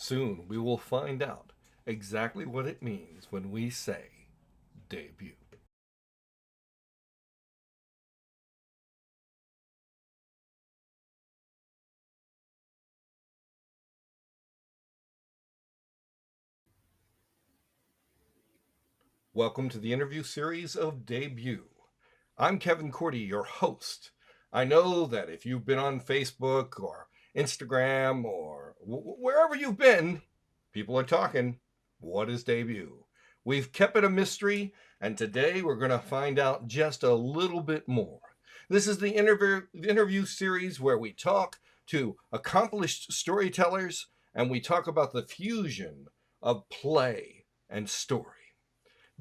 Soon we will find out exactly what it means when we say debut. Welcome to the interview series of Debut. I'm Kevin Cordy, your host. I know that if you've been on Facebook or Instagram or wherever you've been, people are talking. What is Debut? We've kept it a mystery, and today we're going to find out just a little bit more. This is the interview series where we talk to accomplished storytellers and we talk about the fusion of play and story.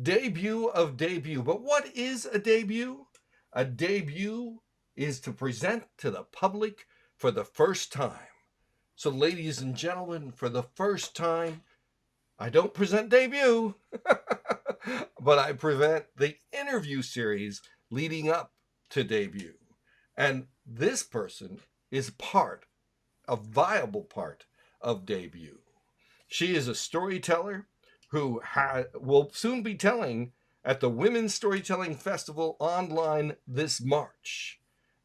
Debut of debut. But what is a debut? A debut is to present to the public for the first time. So, ladies and gentlemen, for the first time, I don't present debut, but I present the interview series leading up to debut. And this person is a viable part of debut. She is a storyteller who will soon be telling at the Women's Storytelling Festival online this March.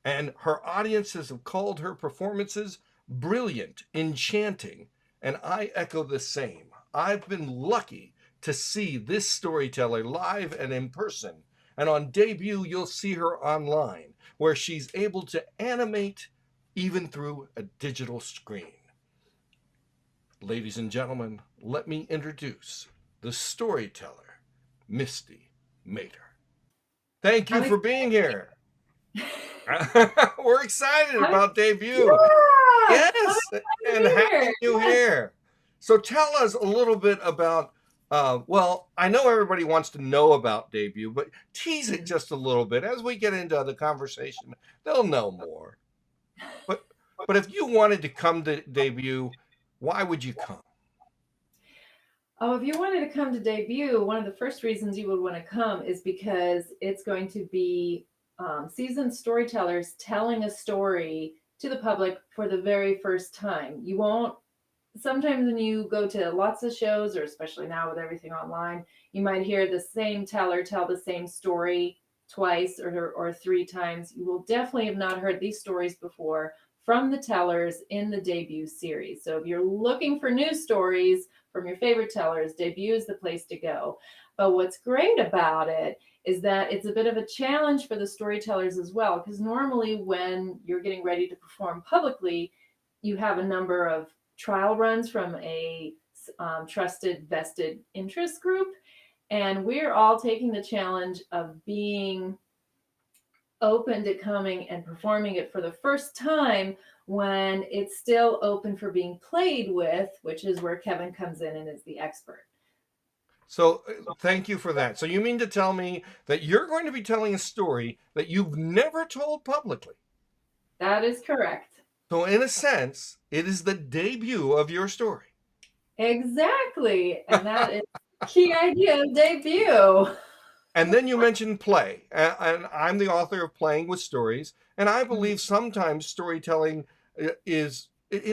And her audiences have called her performances brilliant, enchanting, and I echo the same. I've been lucky to see this storyteller live and in person. And on debut, you'll see her online, where she's able to animate even through a digital screen. Ladies and gentlemen, let me introduce the storyteller, Misty Mator. Thank you I'm for excited. being here. We're excited I'm, about debut. yeah, I'm Yes, and excited to be having here. you Yes. here. So tell us a little bit about, well, I know everybody wants to know about debut, but tease it just a little bit. As we get into the conversation, they'll know more. But, but if you wanted to come to debut, why would you come? Oh, if you wanted to come to debut, one of the first reasons you would want to come is because it's going to be seasoned storytellers telling a story to the public for the very first time. You won't, sometimes when you go to lots of shows, or especially now with everything online, you might hear the same teller tell the same story twice or three times. You will definitely have not heard these stories before from the tellers in the debut series. So if you're looking for new stories from your favorite tellers, debut is the place to go. But what's great about it is that it's a bit of a challenge for the storytellers as well, because normally when you're getting ready to perform publicly, you have a number of trial runs from a trusted vested interest group, and we're all taking the challenge of being open to coming and performing it for the first time when it's still open for being played with, which is where Kevin comes in and is the expert. So thank you for that. So you mean to tell me that you're going to be telling a story that you've never told publicly? That is correct. So in a sense, it is the debut of your story. Exactly. And that is the key idea of debut. And then you mentioned play, and I'm the author of Playing with Stories, and I believe sometimes storytelling it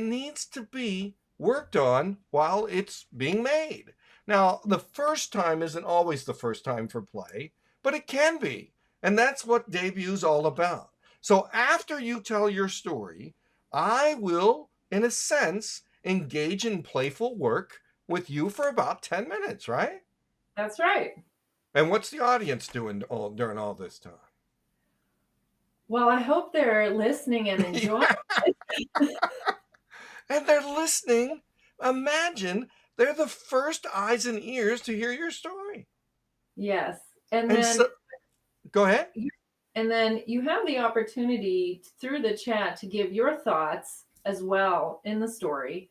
needs to be worked on while it's being made. Now, the first time isn't always the first time for play, but it can be, and that's what debut's all about. So after you tell your story, I will, in a sense, engage in playful work with you for about 10 minutes, right? That's right. And what's the audience doing during all this time? Well, I hope they're listening and enjoying. And they're listening. Imagine they're the first eyes and ears to hear your story. Yes. And And then so, go ahead. And then you have the opportunity through the chat to give your thoughts as well in the story.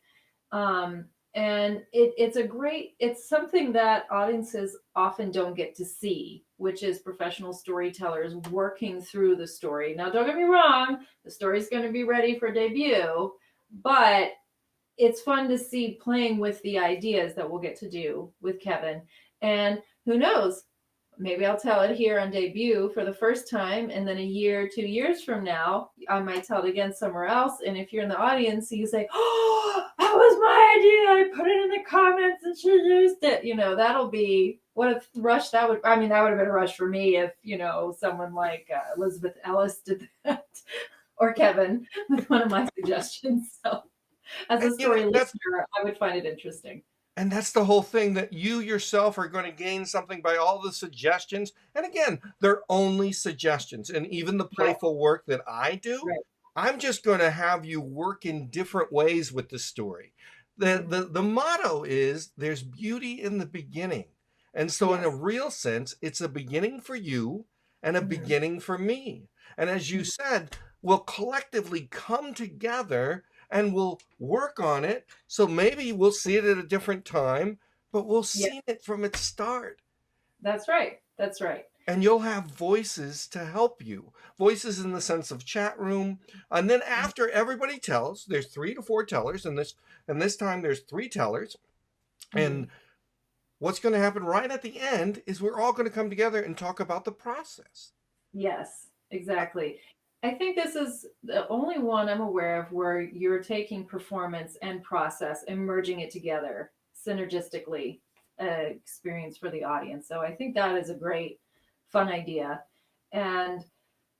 And it's something that audiences often don't get to see, which is professional storytellers working through the story. Now, don't get me wrong, the story's going to be ready for debut, but it's fun to see playing with the ideas that we'll get to do with Kevin. And who knows, maybe I'll tell it here on debut for the first time, and then a year, 2 years from now, I might tell it again somewhere else. And if you're in the audience, you say, "Oh, that was my idea. I put it in the comments, and she used it." That'll be what a rush that would. I mean, that would have been a rush for me if someone like Elizabeth Ellis did that, or Kevin with one of my suggestions. So, as And a you know, story listener, I would find it interesting. that's the whole thing, that you yourself are going to gain something by all the suggestions. And again, they're only suggestions. And even the Right. playful work that I do, Right. I'm just going to have you work in different ways with the story. The motto is there's beauty in the beginning. And so, in a Yes. real sense, it's a beginning for you and a Mhm. beginning for me. And as you said, we'll collectively come together and we'll work on it. So maybe we'll see it at a different time, but we'll Yeah, see it from its start. that's right. That's right. And you'll have voices to help you. Voices in the sense of chat room. And then Mhm. after everybody tells, there's 3 to 4 tellers, and this time there's 3 tellers. Mhm. And what's going to happen right at the end is we're all going to come together and talk about the process. Yes, exactly. I think this is the only one I'm aware of where you're taking performance and process and merging it together synergistically, experience for the audience. So I think that is a great, fun idea. And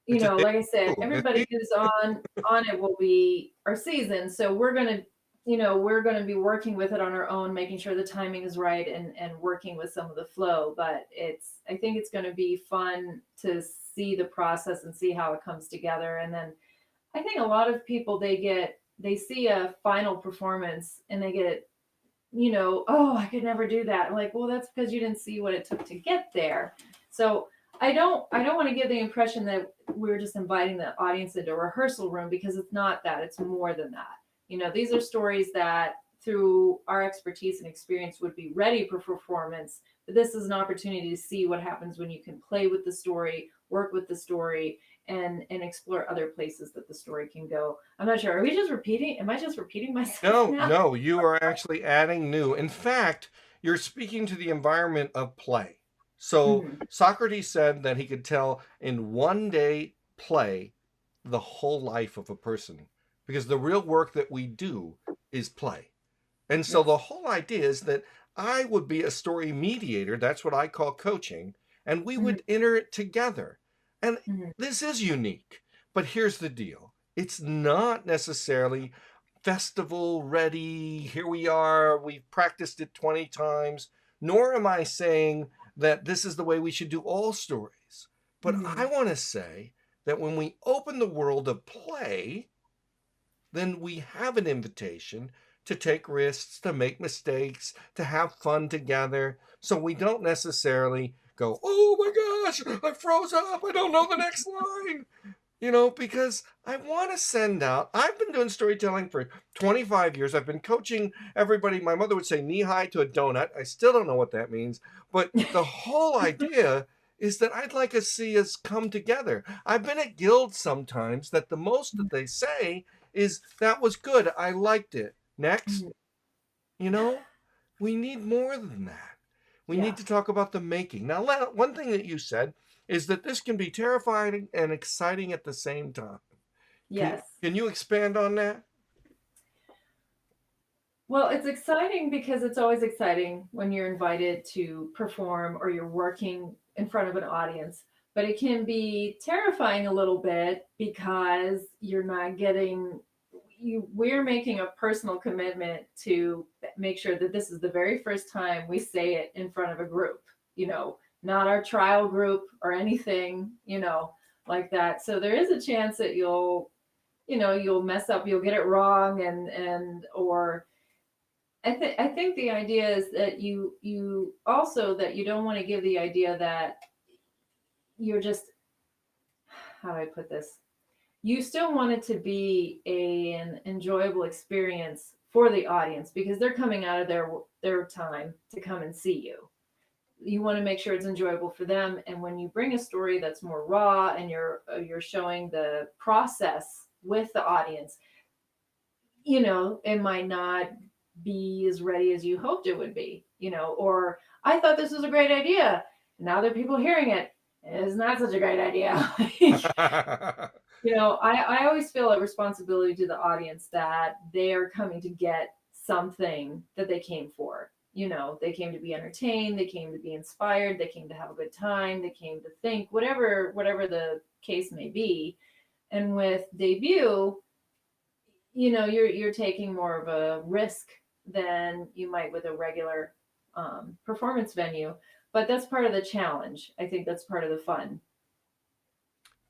It's a like I said, debut, everybody Misty. who's on it will be our season. So we're gonna be working with it on our own, making sure the timing is right and working with some of the flow. But I think it's gonna be fun to see the process and see how it comes together. And then I think a lot of people they see a final performance and they get, oh, I could never do that. I'm like, well, that's because you didn't see what it took to get there. So I don't want to give the impression that we're just inviting the audience into a rehearsal room, because it's not that. It's more than that. These are stories that through our expertise and experience would be ready for performance. But this is an opportunity to see what happens when you can play with the story, work with the story, and explore other places that the story can go. I'm not sure. Are we just repeating? Am I just repeating myself No, now? no, you are actually adding new. In fact, you're speaking to the environment of play. So Mhm. Socrates said that he could tell in one day play the whole life of a person, because the real work that we do is play. And so the Yes. whole idea is that I would be a story mediator. That's what I call coaching. And we Mhm. would enter it together. And Mhm. this is unique. But here's the deal, it's not necessarily festival ready. Here we are. We've practiced it 20 times. Nor am I saying that this is the way we should do all stories. But I Mhm. want to say that when we open the world of play, then we have an invitation to take risks, to make mistakes, to have fun together. So we don't necessarily go, oh my gosh, I froze up. I don't know the next line. Because I want to send out. I've been doing storytelling for 25 years. I've been coaching everybody. My mother would say knee high to a donut. I still don't know what that means. But the whole idea is that I'd like to see us come together. I've been at guilds sometimes that the most that they say is, that was good. I liked it. Next. Mhm. You know, we need more than that. We need Yeah. to talk about the making. Now, one thing that you said is that this can be terrifying and exciting at the same time. Can, Yes. can you expand on that? Well, it's exciting because it's always exciting when you're invited to perform or you're working in front of an audience. But it can be terrifying a little bit because you're not getting we're making a personal commitment to make sure that this is the very first time we say it in front of a group, not our trial group or anything, like that. So there is a chance that you'll mess up, you'll get it wrong, and or I think the idea is that you also that you don't want to give the idea that you're just, how do I put this? You still want it to be an enjoyable experience for the audience because they're coming out of their time to come and see you. You want to make sure it's enjoyable for them, and when you bring a story that's more raw and you're showing the process with the audience, it might not be as ready as you hoped it would be, or I thought this was a great idea. Now that people hearing it, it's not such a great idea. I always feel a responsibility to the audience that they are coming to get something that they came for. They came to be entertained, they came to be inspired, they came to have a good time, they came to think, whatever the case may be. And with debut, you're taking more of a risk than you might with a regular performance venue, but that's part of the challenge. I think that's part of the fun.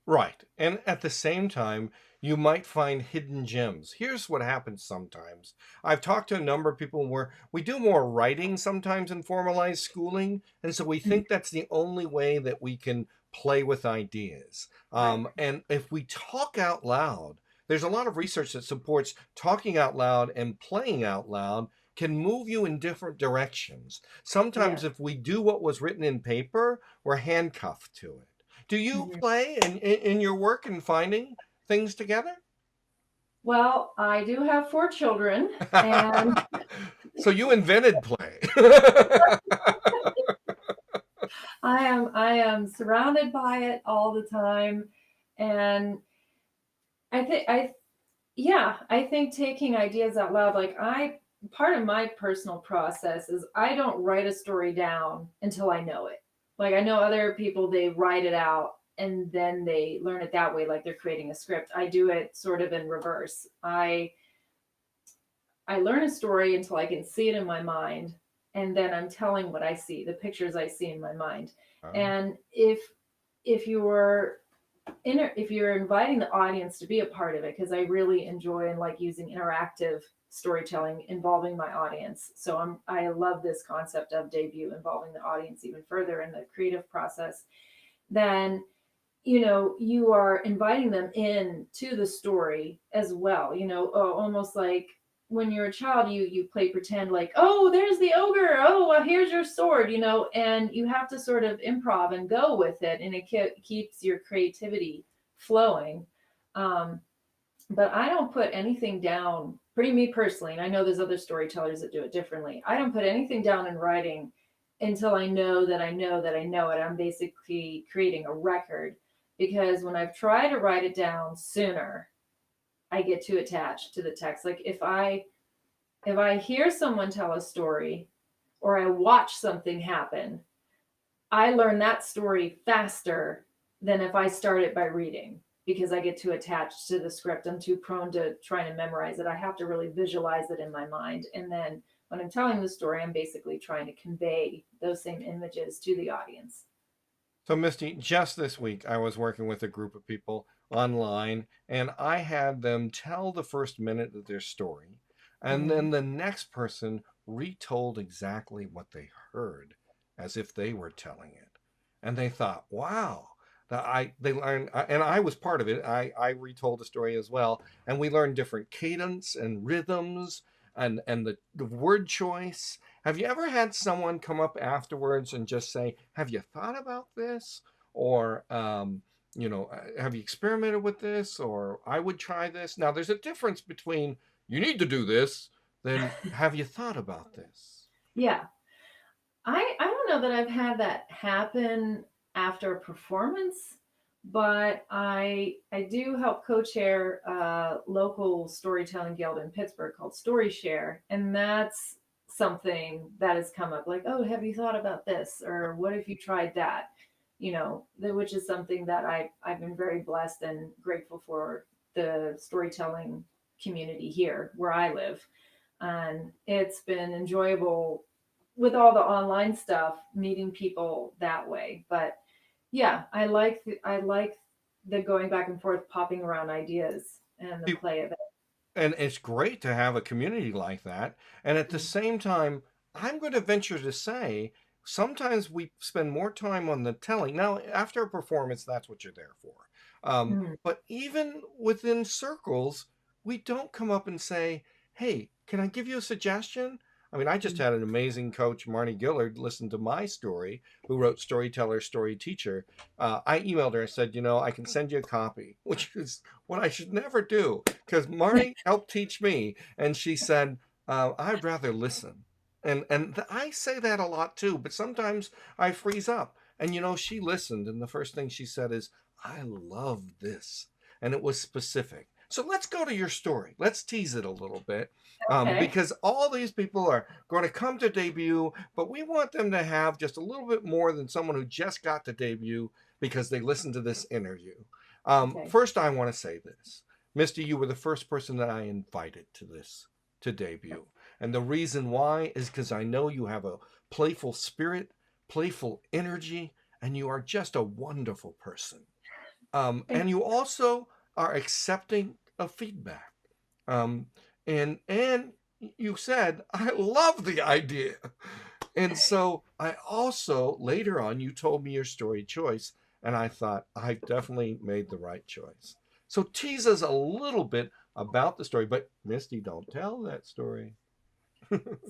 Right. And at the same time, you might find hidden gems. Here's what happens sometimes. I've talked to a number of people where we do more writing sometimes in formalized schooling. And so we Mhm. think that's the only way that we can play with ideas. Right. And if we talk out loud, there's a lot of research that supports talking out loud and playing out loud can move you in different directions. Sometimes, Yeah. if we do what was written in paper, we're handcuffed to it. Do you Mhm. play in your work and finding things together? Well, I do have 4 children, and So you invented play. I am surrounded by it all the time. And I think I yeah, I think taking ideas out loud, like I part of my personal process is I don't write a story down until I know it. Like I know other people, they write it out and then they learn it that way, like they're creating a script. I do it sort of in reverse. I learn a story until I can see it in my mind, and then I'm telling what I see, the pictures I see in my mind. Oh. And if you're if you're inviting the audience to be a part of it, because I really enjoy and like using interactive storytelling involving my audience. So I love this concept of debut involving the audience even further in the creative process. Then you are inviting them in to the story as well. Almost like when you're a child, you play pretend, like, oh, there's the ogre, oh, well, here's your sword, and you have to sort of improv and go with it, and it keeps your creativity flowing. um, but I don't put anything down, pretty me personally, and I know there's other storytellers that do it differently. I don't put anything down in writing until I know that I know that I know it. I'm basically creating a record, because when I've tried to write it down sooner, I get too attached to the text. Like if I hear someone tell a story or I watch something happen, I learn that story faster than if I start it by reading, because I get too attached to the script. I'm too prone to trying to memorize it. I have to really visualize it in my mind. And then when I'm telling the story, I'm basically trying to convey those same images to the audience. So, Misty, just this week, I was working with a group of people online, and I had them tell the first minute of their story, and Mm-hmm. then the next person retold exactly what they heard as if they were telling it. And they thought, wow. They learned, and I was part of it. I retold the story as well, and we learned different cadence and rhythms and the word choice. Have you ever had someone come up afterwards and just say, "Have you thought about this?" Or, "Have you experimented with this?" Or, "I would try this." Now, there's a difference between "you need to do this" than "have you thought about this?" Yeah. I don't know that I've had that happen after a performance, but I do help co-chair a local storytelling guild in Pittsburgh called Story Share, and that's something that has come up, like, oh, have you thought about this, or what if you tried that? Which is something that I've been very blessed and grateful for, the storytelling community here where I live, and it's been enjoyable with all the online stuff, meeting people that way. But yeah, I like the going back and forth, popping around ideas and the play of it. And it's great to have a community like that. And at the same time, I'm going to venture to say sometimes we spend more time on the telling. Now, after a performance, that's what you're there for. Mm-hmm. But even within circles, we don't come up and say, "Hey, can I give you a suggestion?" I mean, I just had an amazing coach, Marnie Gillard, listen to my story, who wrote Storyteller, Story Teacher. I emailed her and said, I can send you a copy, which is what I should never do, because Marnie helped teach me, and she said, "I'd rather listen." And I say that a lot too, but sometimes I freeze up. And she listened, and the first thing she said is, I love this. And it was specific. So let's go to your story. Let's tease it a little bit, Okay. because all these people are going to come to debut, but we want them to have just a little bit more than someone who just got to debut because they listened to this interview. Okay. First, I want to say this. Misty, you were the first person that I invited to debut. And the reason why is because I know you have a playful spirit, playful energy, and you are just a wonderful person. Thank And you also are accepting of feedback. Um, and you said, I love the idea. And so I also, later on, you told me your story choice, and I thought, I definitely made the right choice. So tease us a little bit about the story, but Misty, don't tell that story.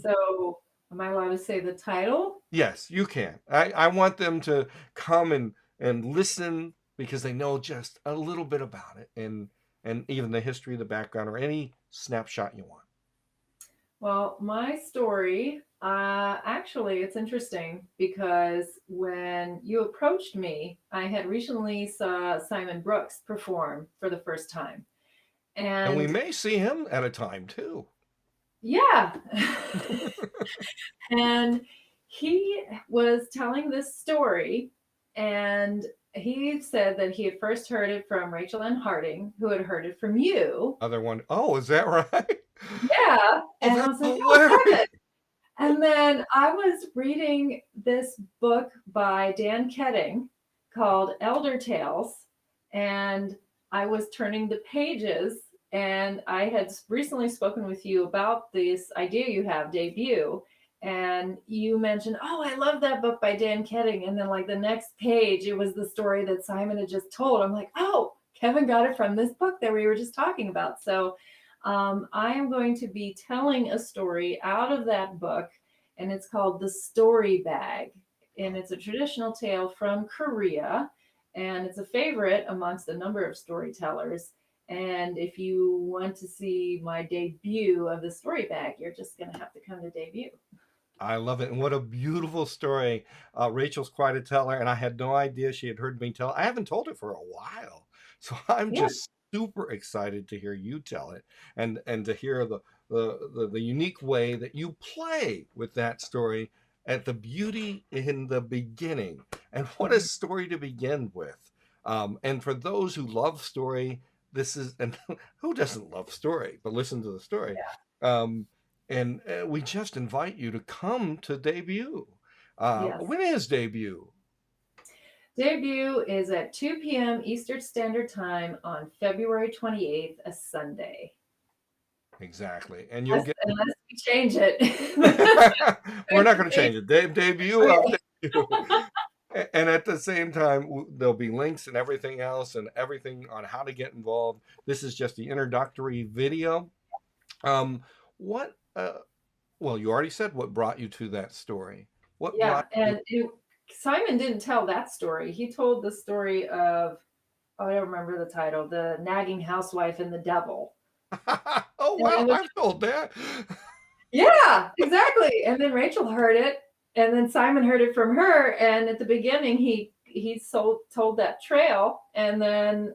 So, am I allowed to say the title? Yes, you can. I want them to come and listen because they know just a little bit about it, and even the history, the background, or any snapshot you want. Well, my story, actually, it's interesting because when you approached me, I had recently saw Simon Brooks perform for the first time. And we And may see him at a time too. yeah, and he was telling this story, and he said that he had first heard it from Rachel N. Harding, who had heard it from you. Other one, oh, is that right? Yeah. Oh, And I that's was like, oh, hilarious. Kevin. And then I was reading this book by Dan Ketting called Elder Tales, and I was turning the pages, and I had recently spoken with you about this idea you have, debut, and you mentioned, oh, I love that book by Dan Ketting, and then like the next page, it was the story that Simon had just told. I'm like, oh, Kevin got it from this book that we were just talking about. So I am going to be telling a story out of that book, and it's called The Story Bag. And it's a traditional tale from Korea, and it's a favorite amongst a number of storytellers. And if you want to see my debut of The Story Bag, you're just going to have to come to debut. I love it. And what a beautiful story. Rachel's quite a teller, and I had no idea she had heard me tell. I haven't told it for a while. So I'm Yeah. just super excited to hear you tell it, and to hear the unique way that you play with that story at the beauty in the beginning. And what a Mhm. story to begin with. And for those who love story, this is, and who doesn't love story, but listen to the story. Um, and we just invite you to come to debut. Yes. When is debut? Debut is at 2 p.m. Eastern Standard Time on February 28th, a Sunday. Exactly, and you'll get. Unless we change it. We're not going to change it. Debut of Okay. debut. And at the same time, there'll be links and everything else, and everything on how to get involved. This is just the introductory video. Um, what? Well, you already said what brought you to that story. What Yeah, brought you? and Simon didn't tell that story. He told the story of, oh, I don't remember the title, the nagging housewife and the devil. Oh And wow, it was, I've told that. yeah, exactly. And then Rachel heard it, and then Simon heard it from her. And at the beginning, he told that trail, and then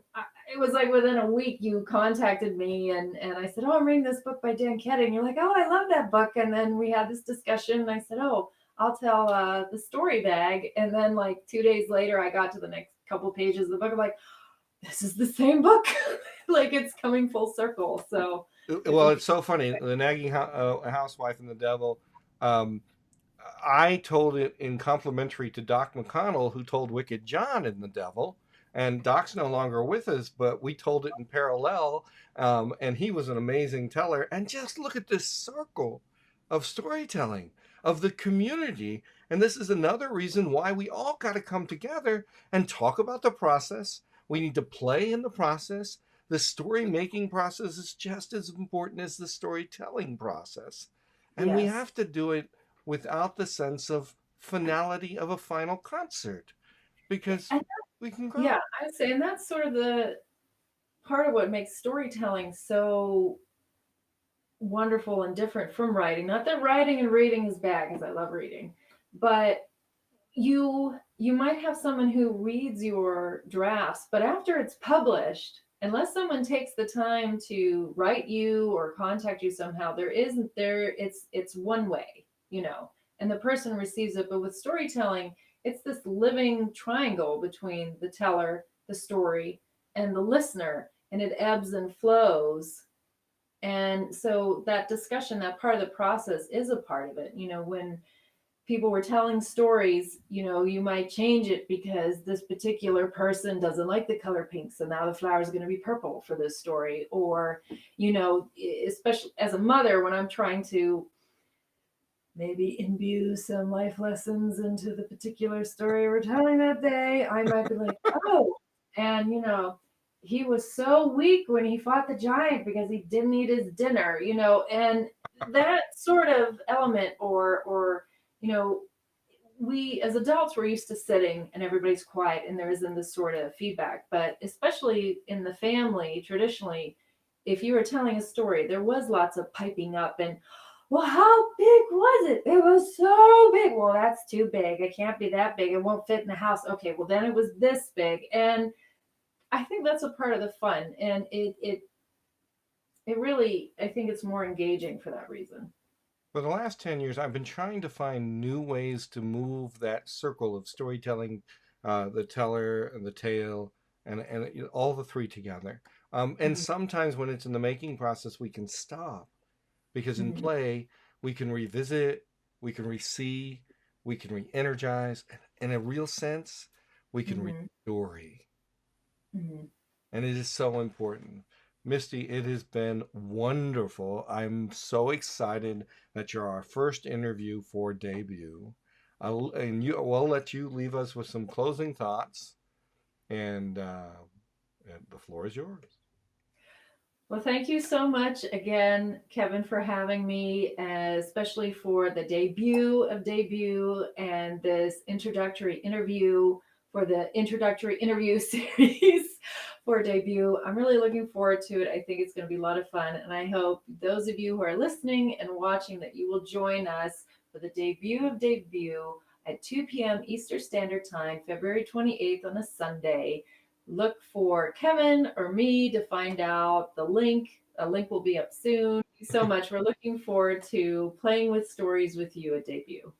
it was like within a week you contacted me, and I said, oh, I'm reading this book by Dan Ketting. You're like, oh, I love that book. And then we had this discussion, and I said, oh, I'll tell the story bag. And then like 2 days later, I got to the next couple pages of the book. I'm like, this is the same book. Like it's coming full circle. So it's Well, it's interesting. so funny. The nagging housewife and the devil. Um, I told it in complimentary to Doc McConnell, who told Wicked John and the Devil. And Doc's no longer with us, but we told it in parallel. And he was an amazing teller. And just look at this circle of storytelling, of the community. And this is another reason why we all got to come together and talk about the process. We need to play in the process. The story making process is just as important as the storytelling process. And we Yes. have to do it without the sense of finality of a final concert because And we can yeah, grow. I would say, and that's sort of the part of what makes storytelling so wonderful and different from writing. Not that writing and reading is bad, because I love reading, but you you might have someone who reads your drafts, but after it's published, unless someone takes the time to write you or contact you somehow, there isn't there it's one way, and the person receives it. But with storytelling, it's this living triangle between the teller, the story, and the listener, and it ebbs and flows. And so that discussion, that part of the process is a part of it. When people were telling stories, you might change it because this particular person doesn't like the color pink. So now the flower is going to be purple for this story. Or, especially as a mother, when I'm trying to maybe imbue some life lessons into the particular story we're telling that day, I might be like, oh, and he was so weak when he fought the giant because he didn't eat his dinner, and that sort of element, or you know, we as adults we're used to sitting and everybody's quiet and there isn't this sort of feedback. But especially in the family, traditionally, if you were telling a story, there was lots of piping up and, well, how big was it? It was so big. Well, that's too big. It can't be that big. It won't fit in the house. Okay, well then it was this big. And I think that's a part of the fun. And it really, I think it's more engaging for that reason. For the last 10 years, I've been trying to find new ways to move that circle of storytelling, the teller and the tale, and all the three together. And Mhm. sometimes when it's in the making process, we can stop because in Mhm. play, we can revisit, we can re-see, we can re-energize. And in a real sense, we can Mhm. re-story. Mhm. And it is so important. Misty, it has been wonderful. I'm so excited that you're our first interview for debut. We'll let you leave us with some closing thoughts, and the floor is yours. Well, thank you so much again, Kevin, for having me, especially for the debut of Debut and this introductory interview for the introductory interview series for Debut. I'm really looking forward to it. I think it's going to be a lot of fun. And I hope those of you who are listening and watching that you will join us for the debut of Debut at 2 p.m. Eastern Standard Time, February 28th on a Sunday. Look for Kevin or me to find out the link. A link will be up soon. Thank you so much. We're looking forward to playing with stories with you at Debut.